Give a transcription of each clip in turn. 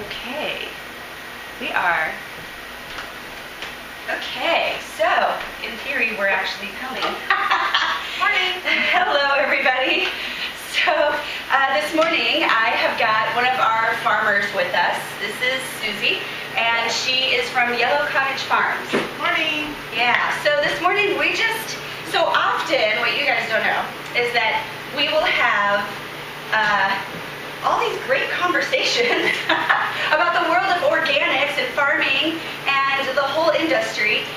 Okay, we are. Okay, so in theory, we're actually filming. Morning. Hello, everybody. So this morning, I have got one of our farmers with us. This is Suzy, and she is from Yellow Cottage Farms. Morning. Yeah, so this morning so often, what you guys don't know is that we will have all these great conversations about the world of organics and farming and the whole industry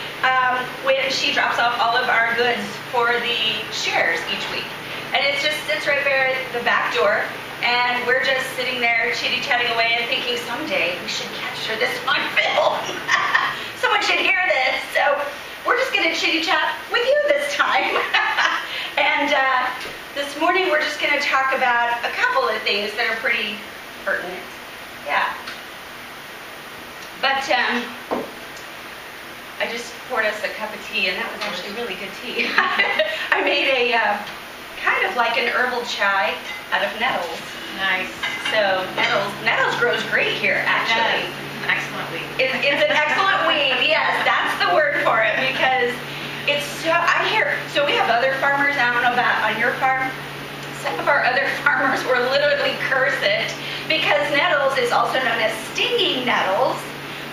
when she drops off all of our goods for the shares each week. And it just sits right there at the back door, and we're just sitting there chitty-chatting away and thinking someday we should capture this on film. Someone should hear this. So we're just going to chitty-chat with you this time. And this morning we're just going to talk about a couple of things that are pretty pertinent. Yeah. But I just poured us a cup of tea, and that was actually really good tea. I made a kind of like an herbal chai out of nettles. Nice. So nettles grows great here, actually. An excellent weed. It's an excellent weed. Yes, that's the word for it, because it's so. So we have other farmers. I don't know about on your farm. Some of our other farmers will literally curse it because nettles is also known as stinging nettles,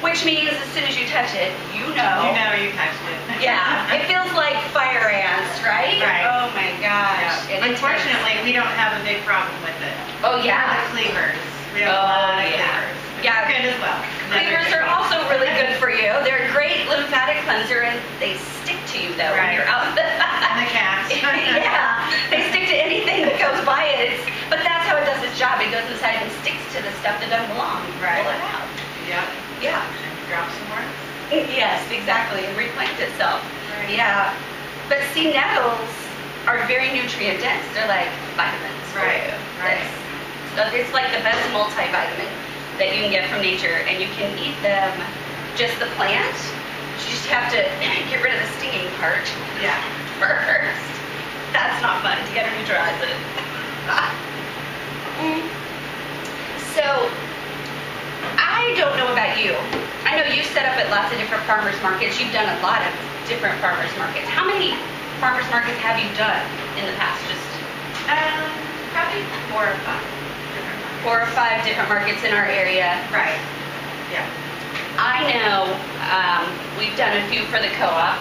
which means as soon as you touch it, you know. You know you touched it. Yeah, it feels like fire ants, right? Right. Oh my gosh. Yeah. Unfortunately, we don't have a big problem with it. Oh yeah. The cleavers. We have a lot of cleavers. Yeah. Good as well. Cleavers are also really good for you. They're a great lymphatic cleanser, and they stick to you though when you're out. And the cats. Yeah, they stick to anything that goes by it. But that's how it does its job. It goes inside and sticks to the stuff that doesn't belong. Right. Pull it out. Yep. Yeah. And drop some more. Yes, exactly. And replant itself. Right. Yeah. But see, nettles are very nutrient dense. They're like vitamins. Right. Right. So it's like the best multivitamin that you can get from nature, and you can eat them just the plant. You just have to get rid of the stinging part. Yeah. First. That's not fun. You gotta neutralize it. So, I don't know about you. I know you set up at lots of different farmers markets. You've done a lot of different farmers markets. How many farmers markets have you done in the past? Just Probably 4 or 5. 4 or 5 different markets in our area. Right. Yeah. I know we've done a few for the co-op,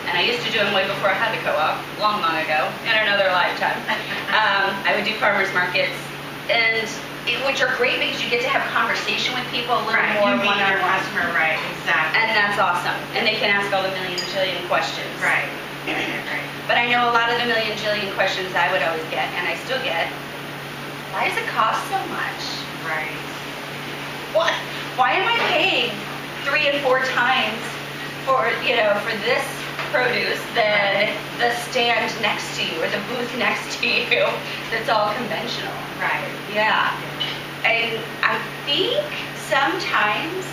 and I used to do them way before I had the co-op, long ago, in another lifetime. I would do farmers markets, which are great because you get to have conversation with people a little more You meet your one-on-one. customer, right? Exactly. And that's awesome. And they can ask all the million jillion questions. Right. Right. But I know a lot of the million jillion questions I would always get, and I still get, why does it cost so much? Right. What? Why am I paying 3 and 4 times for this produce than the stand next to you or the booth next to you that's all conventional? Right. Yeah. And I think sometimes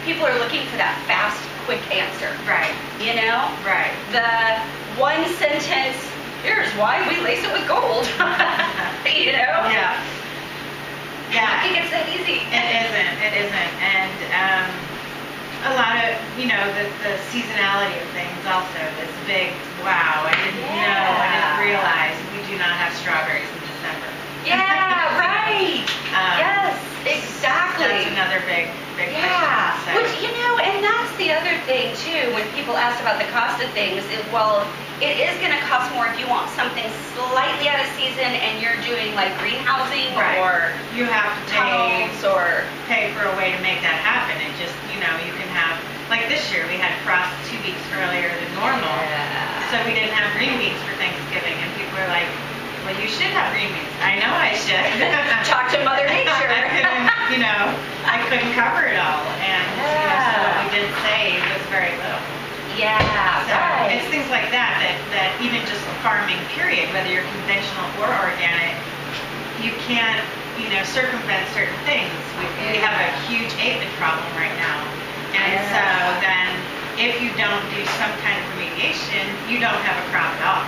people are looking for that fast, quick answer. Right. You know? Right. The one sentence, here's why we lace it with gold. You know? Yeah. Yeah. I think it's that easy. It isn't. And a lot of, the seasonality of things also, this big, wow, I didn't know, I didn't realize we do not have strawberries in December. Yeah, right. Yes, exactly. That's another big Yeah. question. So. Which, and that's the other thing too, when people ask about the cost of things, it is going to cost more if you want something slightly out of season and you're doing like greenhousing or you have to pay for a way to make that happen. And just, you can have, like this year we had frost 2 weeks earlier than normal. Yeah. So we didn't have green beans for Thanksgiving. And people were like, well, you should have green beans. I know I should. Talk to Mother Nature. I couldn't cover it all. And so what we did save was very little. Yeah, so right. It's things like that even just farming period, whether you're conventional or organic, you can't, circumvent certain things. We have a huge aphid problem right now. And so then if you don't do some kind of remediation, you don't have a crop at all.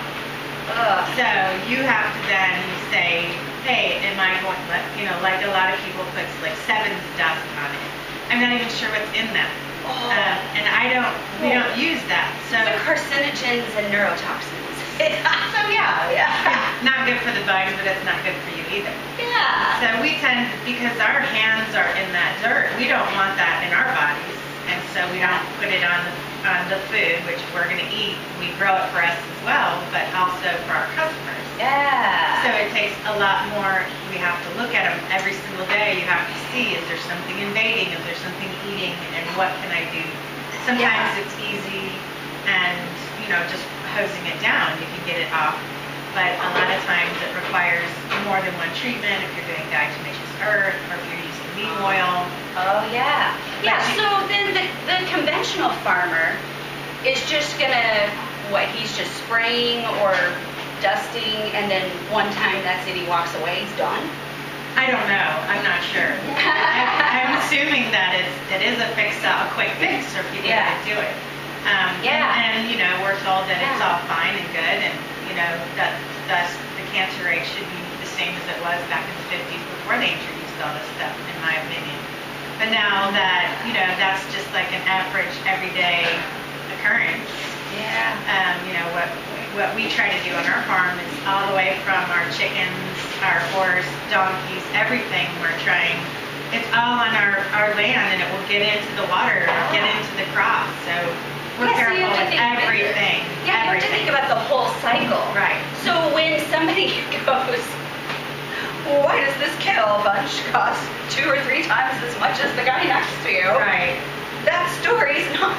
So you have to then say, hey, am I going chocolate, like a lot of people put like Seven's dust on it. I'm not even sure what's in that. And we don't use that. So the carcinogens and neurotoxins. So yeah, not good for the bugs, but it's not good for you either. Yeah. So we tend, because our hands are in that dirt, we don't want that in our bodies, and so we don't put it on the food, which we're going to eat. We grow it for us as well, but also for our customers. Yeah. So it takes a lot more. We have to look at them every single day. You have to see, is there something invading? Is there something eating? And what can I do? Sometimes it's easy and, just hosing it down, you can get it off. But a lot of times it requires more than one treatment if you're doing diatomaceous earth or if you're using neem oil. Oh, yeah. Yeah, so then the conventional farmer is just going to, he's just spraying or dusting, and then one time that's it, he walks away, he's done? I don't know. I'm not sure. I'm assuming that it is a quick fix for people that do it. And we're told that it's all fine and good, and that the cancer rate should be the same as it was back in the 50s before they introduced all this stuff, in my opinion. But now that that's just like an average everyday occurrence. Yeah. What we try to do on our farm is all the way from our chickens, our horse, donkeys, everything we're trying. It's all on our land, and it will get into the water, get into the crops. So we're careful with everything. Yeah, you have to think about the whole cycle. Right. So when somebody goes, why does this kale bunch cost 2 or 3 times as much as the guy next to you? Right. That story's not,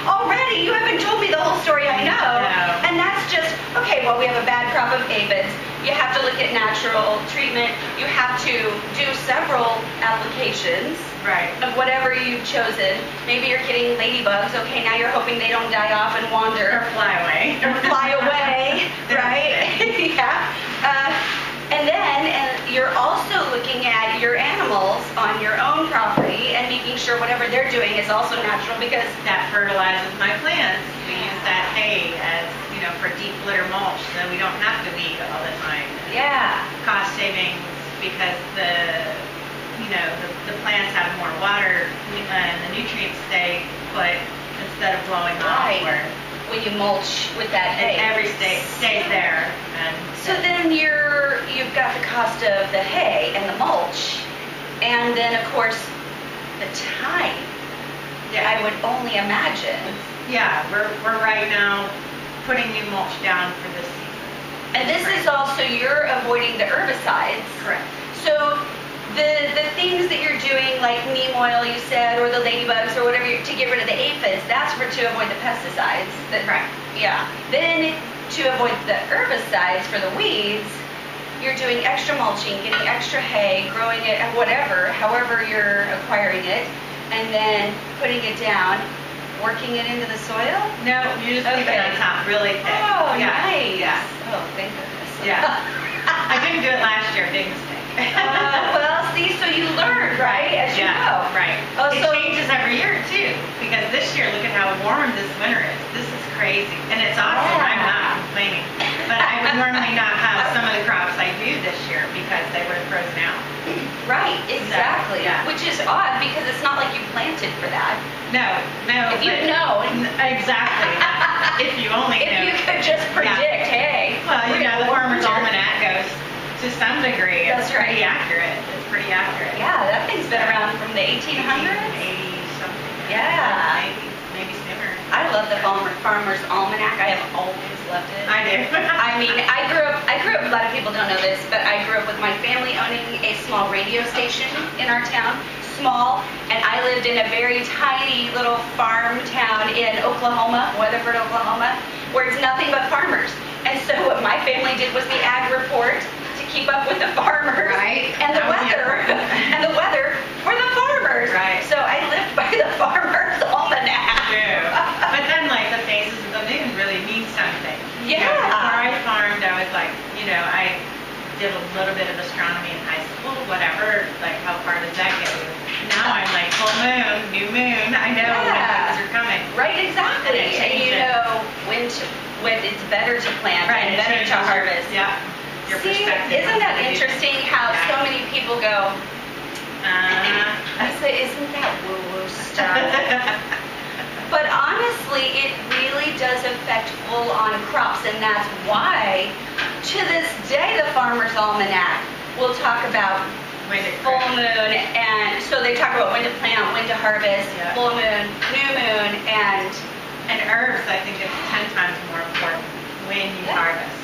already you haven't told me the whole story I know. No. And that's just, okay, well, we have a bad crop of aphids. You have to look at natural treatment. You have to do several applications of whatever you've chosen. Maybe you're getting ladybugs. Okay, now you're hoping they don't die off and wander. Or fly away. Right? And then you're also looking at your animals on your own property and making sure whatever they're doing is also natural, because that fertilizes my plants. We use that hay as, for deep litter mulch, so we don't have to weed all the time. Yeah. Cost savings because the plants have more water and the nutrients stay put instead of blowing off. When you mulch with that hay. Every stays there. And so then you've got the cost of the hay and the mulch, and then of course the time. I would only imagine. Yeah, we're right now putting new mulch down for this season. And this is also, you're avoiding the herbicides. Correct. So the things that you're doing, like neem oil, you said, or the ladybugs, or whatever, to get rid of the aphids, that's to avoid the pesticides. Yeah. Then to avoid the herbicides for the weeds, you're doing extra mulching, getting extra hay, growing it, however you're acquiring it, and then putting it down, working it into the soil? No, you just leave it on top really thick. Oh, nice. Yeah. Oh, thank goodness. Yeah. I didn't do it last year, big mistake. Well, see, so you learn, right, as you go. Right. It changes every year, too, because this year, look at how warm this winter is. This is crazy, and it's awesome. I'm not complaining. But I would normally not have some of the crops I do this year because they would have frozen out. Right, exactly. So, which is odd, because it's not like you planted for that. No. If you'd known. Exactly. If you only knew. If you could just predict, hey. Well, the Farmer's Almanac goes to some degree. That's right. Pretty accurate. It's pretty accurate. Yeah, that thing's been around from the 1800s. 80-something. Yeah. Maybe sooner. I love the Farmer's Almanac. I have always loved it. I do. I grew up, a lot of people don't know this, but I grew up with my family owning a small radio station in our town. Small, and I lived in a very tiny little farm town in Oklahoma, Weatherford, Oklahoma, where it's nothing but farmers. And so what my family did was the ag report to keep up with the farmers, and the weather for the farmers. Right. So I lived by the Farmer's Almanac. But then, the phases of the moon really mean something. Yeah. Before I farmed, I was I did a little bit of astronomy in high school, whatever, how far does that get you? Now I'm like, full moon, new moon, I know when things are coming. Right, exactly. And you know when it's better to plant and better to harvest. Yeah. your See, perspective. isn't that interesting how Yeah. so many people go, I say, isn't that woo-woo stuff? But honestly, it really does affect full-on crops, and that's why, to this day, the Farmer's Almanac will talk about When to full grow. moon, and so they talk about when to plant, when to harvest, Yeah. full moon, new moon, and And herbs, I think it's 10 times more important when you Yeah. harvest.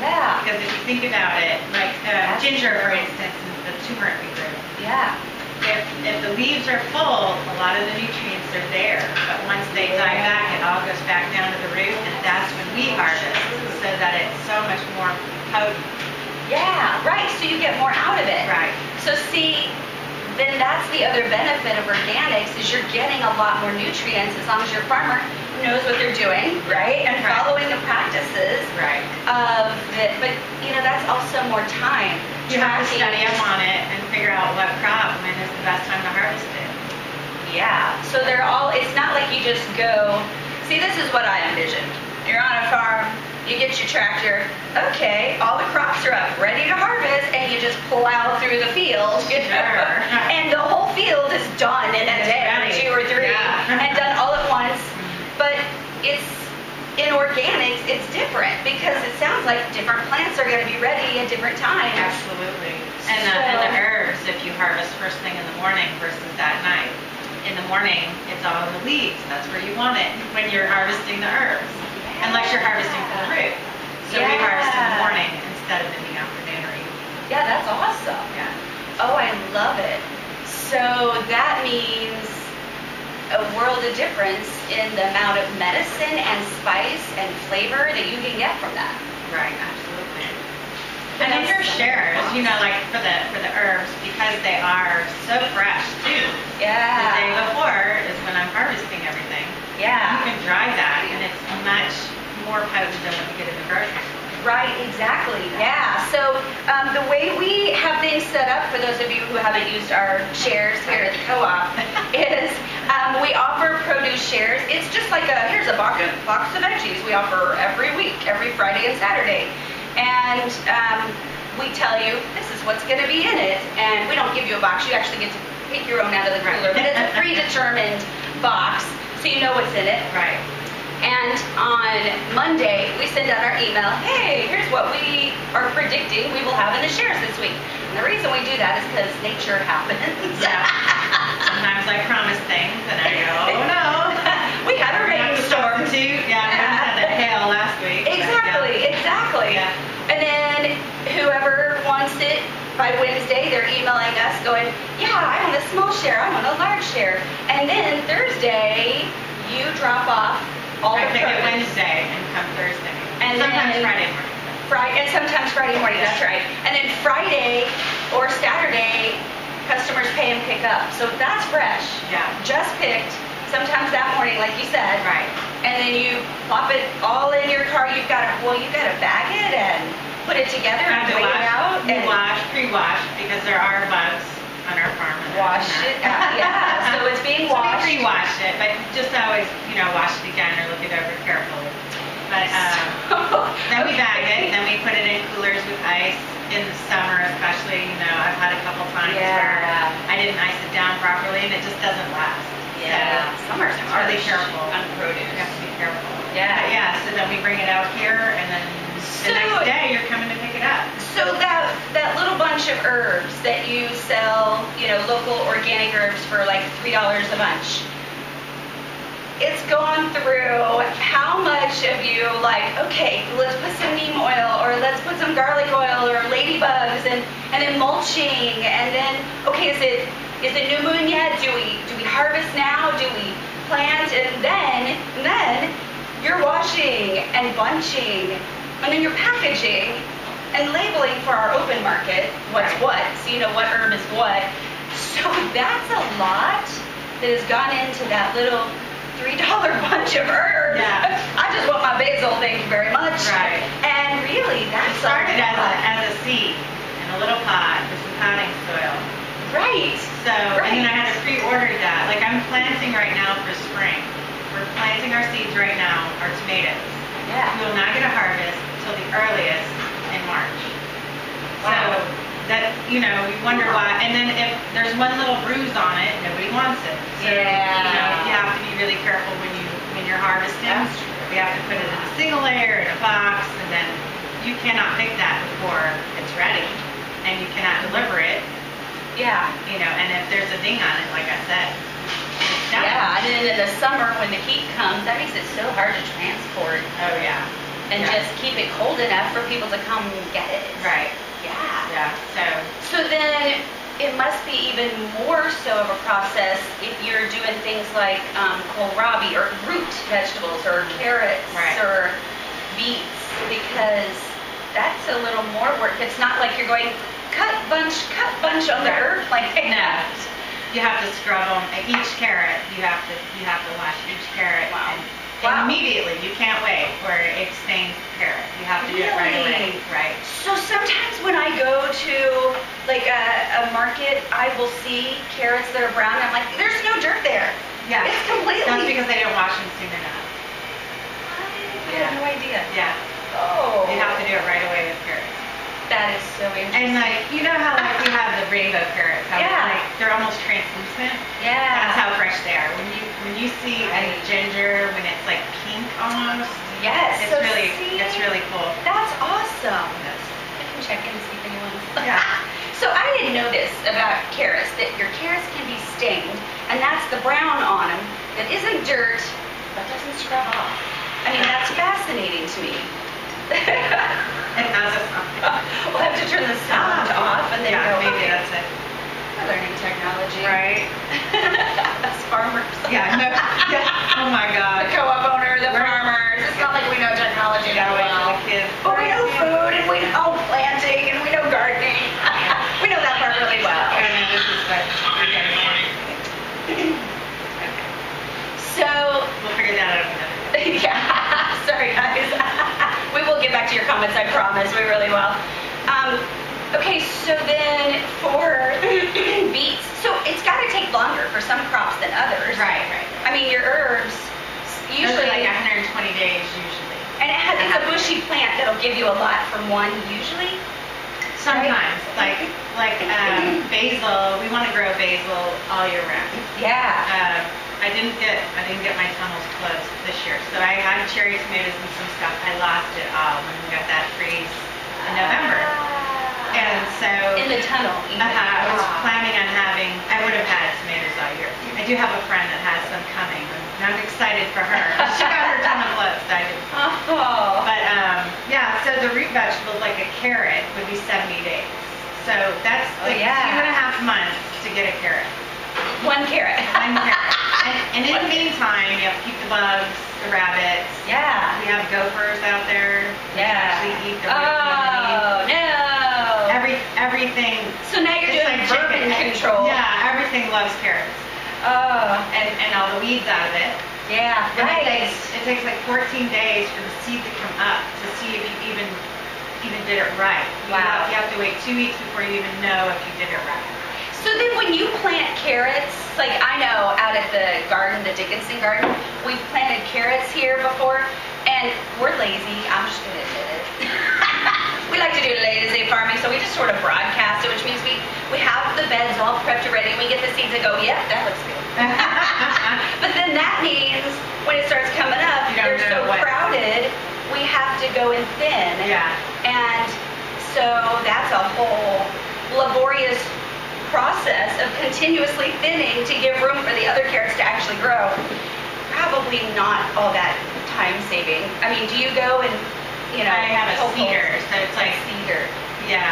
yeah, Because if you think about it, like ginger, for instance, is the turmeric we grew. yeah, If the leaves are full, a lot of the nutrients are there. But once they die back, it all goes back down to the root, and that's when we harvest, so that it's so much more potent. yeah, right, so you get more out of it. Right. So see, then that's the other benefit of organics is you're getting a lot more nutrients as long as your farmer knows what they're doing, right? And Right. following the practices Right. of it. But, that's also more time. You have to Tracking. study up on it and figure out what crop, when is the best time to harvest it. Yeah. So it's not like you just go, see, this is what I envision. You're on a farm, you get your tractor, okay, all the crops are up, ready to harvest, and you just plow through the field. Sure. And the whole field is done in a It's day or ready. 2 or 3 Yeah. and done all at once. But in organics, it's different because it sounds like different plants are going to be ready at different times. Absolutely. And the herbs, if you harvest first thing in the morning versus at night. In the morning, it's all in the leaves. That's where you want it when you're harvesting the herbs. Unless you're harvesting from the root. So we harvest in the morning instead of in the afternoon or evening. Yeah, that's awesome. Yeah. Oh, I love it. So that means a world of difference in the amount of medicine and spice and flavor that you can get from that. Right, absolutely. And in your shares, like for the herbs, because they are so fresh too. The day Yeah. before is when I'm harvesting everything. Yeah. You can dry that, and it's much more potent than what you get in the grocery store. Right, exactly. Yeah. So the way we have things set up, for those of you who haven't used our shares here at the co-op, is we offer produce shares. It's just like here's a box of veggies we offer every week, every Friday and Saturday. And we tell you this is what's going to be in it. And we don't give you a box. You actually get to pick your own out of the cooler. But it's a predetermined box, so you know what's in it. Right. And on Monday, we send out our email, hey, here's what we are predicting we will have in the shares this week. And the reason we do that is because nature happens. Yeah. Sometimes I promise things, and I go, oh no. We had a rainstorm. Yeah, we had the hail last week. Exactly. Yeah. And then whoever wants it by Wednesday, they're emailing us going, yeah, I want a small share, I want a large share. And then Thursday, you drop off all I the pick it produce. Wednesday and come Thursday. And sometimes then- Friday morning. And sometimes Friday morning, that's right. And then Friday or Saturday, customers pay and pick up. So that's fresh. Yeah. Just picked, sometimes that morning, like you said. Right. And then you plop it all in your car. You've got to bag it and put it together and weigh it out. And pre-wash, because there are bugs on our farm. wash it out. Yeah, so it's being So washed. we pre-wash it, but just always, wash it again or look it over carefully. But then we bag it, then we put it in coolers with ice. In the summer especially, I've had a couple times where I didn't ice it down properly and it just doesn't last. Yeah, summer's So harsh really careful. on produce. You have to be careful. Yeah. But yeah, so then we bring it out here and then the next day you're coming to pick it up. So that little bunch of herbs that you sell, local organic herbs for like $3 a bunch, it's gone through how much of you okay, let's put some neem oil or let's put some garlic oil or ladybugs and then mulching and then, okay, is it new moon yet? Do we harvest now? Do we plant? And then you're washing and bunching and then you're packaging and labeling for our open market what's what, so you know what herb is what. So that's a lot that has gone into that little $3 bunch of herbs. Yeah. I just want my basil, thank you very much. Right. And really, It that's started a lot. as a seed in a little pot with some potting soil. Right. So, and then I Right. had to pre-order that. Like I'm planting right now for spring. We're planting our seeds right now, our tomatoes. Yeah. We will not get a harvest until the earliest in March. you wonder why. And then if there's one little bruise on it, nobody wants it. So, you have to be really careful when you're harvesting. You have to put it in a single layer in a box, and then you cannot pick that before it's ready, and you cannot deliver it. And if there's a ding on it, like I said, it's done. And then in the summer when the heat comes, that makes it so hard to transport. Oh yeah. And just keep it cold enough for people to come get it. Right. Yeah. So then it must be even more so of a process if you're doing things like kohlrabi or root vegetables or carrots or beets, because that's a little more work. It's not like you're going cut bunch on the earth like that. You have to scrub them. Each carrot, you have to wash each carrot. And immediately. You can't wait where it stains the carrot. You have to do it right away. Right. So sometimes when I go to like a market, I will see carrots that are brown. And I'm like, there's no dirt there. Yeah. It's completely. That's because they don't wash them soon enough. I had no idea. Yeah. Oh. You have to do it right away with carrots. That is so interesting. And you know how we have the rainbow carrots? How they're almost translucent? Yeah. That's how fresh they are. When you see a ginger, when it's like pink almost. Yes. It's really cool. That's awesome. I can check in and see if anyone's. Yeah. So I didn't know this about carrots, that your carrots can be stained, and that's the brown on them that isn't dirt, but doesn't scrub off. I mean, that's fascinating to me. It has a sound. We'll have to turn the sound off and then go, maybe that's it. We're learning technology. Right. Us farmers. Yeah. Oh my God. The co-op owner, the farmers. It's not like we know technology that well. But we know food, and we know planting, and we know gardening. We know that part really well. I know this is what we're getting. So we'll figure that out another day. Sorry guys. We will get back to your comments, I promise. We really will. Okay, so then for beets, so it's got to take longer for some crops than others. Right. I mean, your herbs usually like 120 days usually. And it's a bushy plant that'll give you a lot from one usually. Sometimes, like basil, we want to grow basil all year round. Yeah. I didn't get my tunnels closed this year, so I had cherry tomatoes and some stuff. I lost it all when we got that freeze in November. And so in the tunnel. I was planning on I would have had tomatoes all year. I do have a friend that has some coming, and I'm excited for her. She got her tunnel closed. I didn't. But so the root vegetables, like a carrot, would be 70 days. So that's 2.5 months to get a carrot. One carrot. And in the meantime, you have to keep the bugs, the rabbits. Yeah. We have gophers out there. Actually eat the no. Everything. So now you're doing like vermin control. Yeah, everything loves carrots. And all the weeds out of it. Yeah, right. It takes like 14 days for the seed to come up to see if you even did it right. Wow. You have to wait 2 weeks before you even know if you did it right. So then when you plant carrots, like I know out at the garden, the Dickinson garden, we've planted carrots here before, and we're lazy. I'm just going to admit it. We like to do lazy farming, so we just sort of broadcast it, which means we have the beds all prepped and ready, and we get the seeds and go, yep, that looks good. But then that means when it starts coming up, they're so crowded, we have to go in thin. Yeah. And so that's a whole laborious process of continuously thinning to give room for the other carrots to actually grow. Probably not all that time saving. I mean, do you go and, I have a cedar, so it's like cedar. Yeah,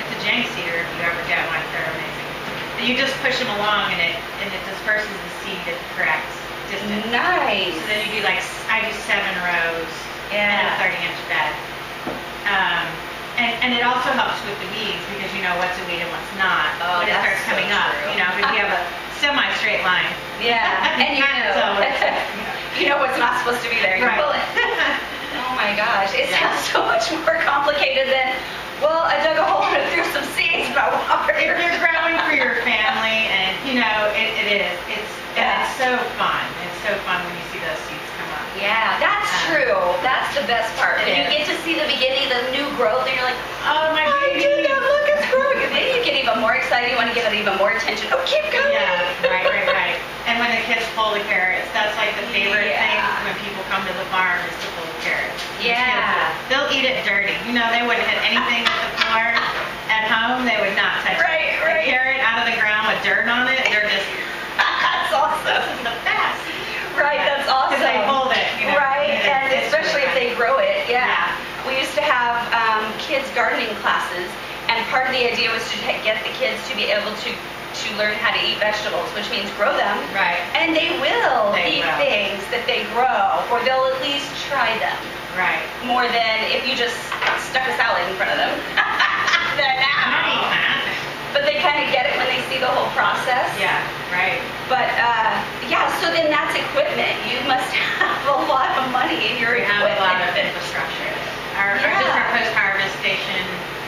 it's a jank cedar if you ever get one. They're amazing. But you just push them along and it disperses the seed at the correct distance. Nice. So then you do I do 7 rows in a 30-inch bed. And it also helps with the weeds because you know what's a weed and what's not when it starts coming up. Because you have a semi-straight line. Yeah, and you know what's not supposed to be there. You pull it. Oh my gosh, it sounds so much more complicated than, well, I dug a hole and I threw some seeds in my water. If you're growing for your family, and it is. It's so fun. It's so fun when you see those seeds come up. Yeah, that's true. That's the best part. When you get to see the beginning, the new growth, and you're like, oh my goodness, look, it's growing. And then you get they wouldn't hit anything with the floor. At home, they would not touch Right, it. right. A carrot out of the ground with dirt on it, they're just, That's this awesome. is the best. Right, that's awesome. Because they hold it, Right, and it's especially if really they grow it, yeah. Yeah. We used to have kids gardening classes, and part of the idea was to get the kids to be able to learn how to eat vegetables, which means grow them. Right. And they will They eat will. things that they grow, or they'll at least try them. Right. More than if you just stuck a salad in front of them. Then now. But they kind of get it when they see the whole process. Yeah, right. But yeah, so then that's equipment. You must have a lot of money in your We have equipment. a lot of infrastructure. Our Yeah. just our post-harvest station,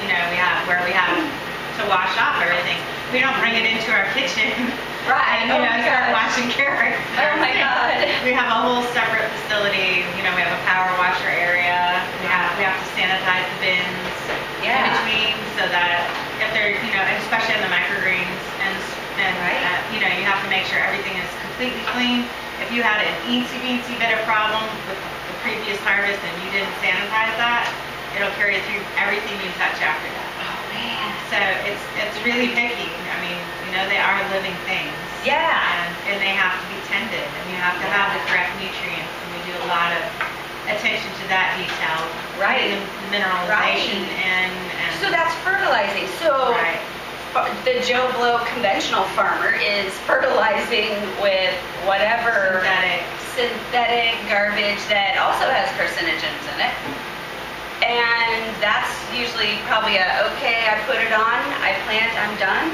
we have where we have to wash off everything. We don't bring it into our kitchen. Right. And, Oh my start gosh. washing carrots. Oh my God. We have a whole separate facility. We have a power washer area. We have to sanitize the bins Yeah. in between so that if they're, especially in the microgreens and Right. you have to make sure everything is completely clean. If you had an eensy-weensy bit of problem with the previous harvest and you didn't sanitize that, it'll carry through everything you touch after that. Oh man. So it's really picky. I mean, they are living things. Yeah. And they have to be tended, and you have to have the correct nutrients. And we do a lot of attention to that detail. Right. And mineralization and So that's fertilizing. So right. the Joe Blow conventional farmer is fertilizing with whatever synthetic garbage that also has carcinogens in it. And that's usually probably okay, I put it on, I plant, I'm done.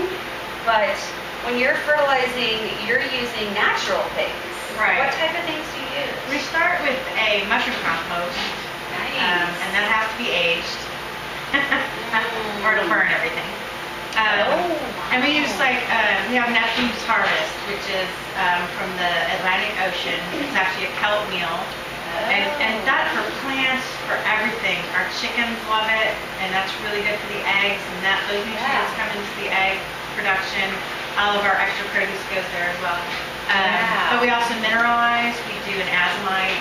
But when you're fertilizing, you're using natural things. Right. What type of things do you use? We start with a mushroom compost, Nice. and that has to be aged, or it'll burn everything. And we use we have Neptune's Harvest, which is from the Atlantic Ocean. It's actually a kelp meal. And that for plants, for everything. Our chickens love it, and that's really good for the eggs, and those nutrients come into the egg production. All of our extra produce goes there as well. But we also mineralize. We do an azomite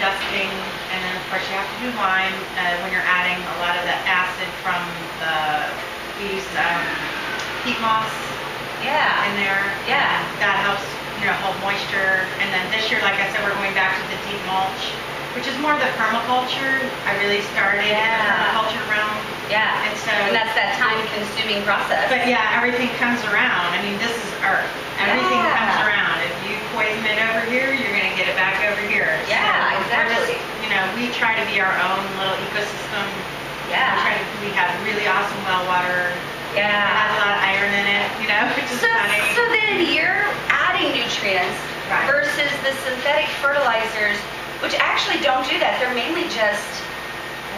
dusting, and then of course you have to do lime when you're adding a lot of the acid from we use peat moss in there. Yeah. And that helps hold moisture. And then this year, like I said, we're going back to the deep mulch, which is more the permaculture. I really started in the permaculture realm. Yeah. And that's that time-consuming process. But yeah, everything comes around. I mean, this is earth. Everything comes around. If you poison it over here, you're going to get it back over here. Yeah, so exactly. We try to be our own little ecosystem. Yeah. We have really awesome well water. Yeah. It has a lot of iron in it, which is funny. So then you're adding nutrients versus the synthetic fertilizers, which actually don't do that. They're mainly just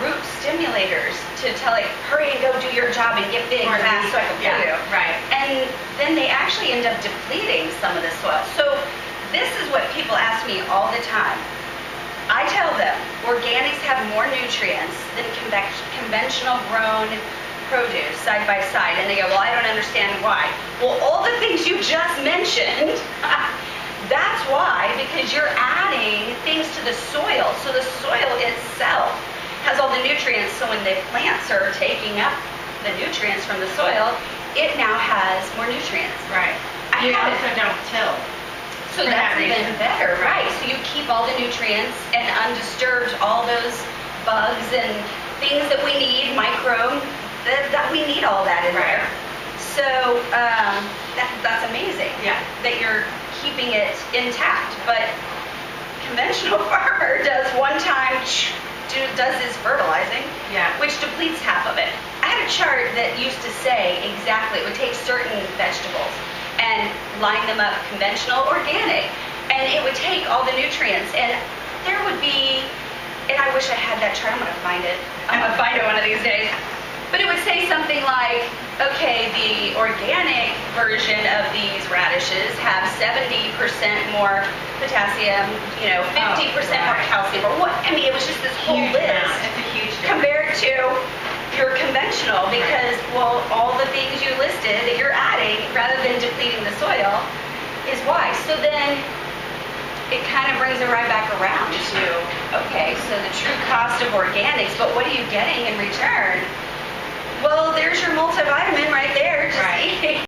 root stimulators to tell it, hurry and go do your job and get big fast so I can pull you. Right. And then they actually end up depleting some of the soil. So this is what people ask me all the time. I tell them organics have more nutrients than conventional grown produce side by side, and they go, well, I don't understand why. Well, all the things you just mentioned, that's why, because you're adding things to the soil. So the soil itself has all the nutrients, so when the plants are taking up the nutrients from the soil, it now has more nutrients. Right. We also don't till. So that's even better, right? So you keep all the nutrients and undisturbed all those bugs and things that we need, microbes, that we need all that in there. So that's amazing. Yeah. That you're keeping it intact. But conventional farmer does one time, does his fertilizing, which depletes half of it. I had a chart that used to say exactly, it would take certain vegetables and line them up conventional, organic, and it would take all the nutrients. And there would be, and I wish I had that chart, I'm going to find it. I'm going to find it one of these days. But it would say something like, okay, the organic version of these radishes have 70% more potassium, 50% more calcium, or what? I mean, it was just this whole list. It's a huge difference. Compared to your conventional, because, well, all the things you listed that you're adding, rather than depleting the soil, is why. So then, it kind of brings it right back around to, okay, so the true cost of organics, but what are you getting in return? Well, there's your multivitamin right there. Just Right. eat